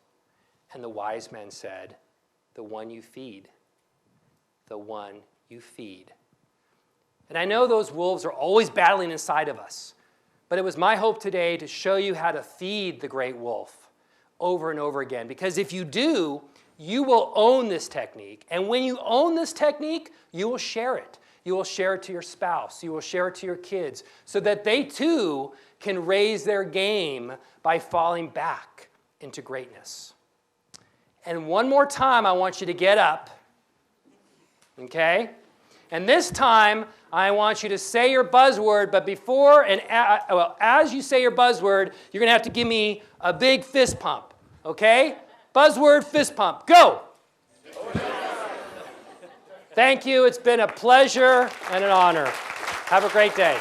And the wise man said, the one you feed. The one you feed. And I know those wolves are always battling inside of us, but it was my hope today to show you how to feed the great wolf over and over again. Because if you do, you will own this technique. And when you own this technique, you will share it. You will share it to your spouse. You will share it to your kids so that they too can raise their game by falling back into greatness. And one more time, I want you to get up, okay? And this time, I want you to say your buzzword, but before and as you say your buzzword, you're going to have to give me a big fist pump, okay? Buzzword, fist pump, go! Thank you. It's been a pleasure and an honor. Have a great day.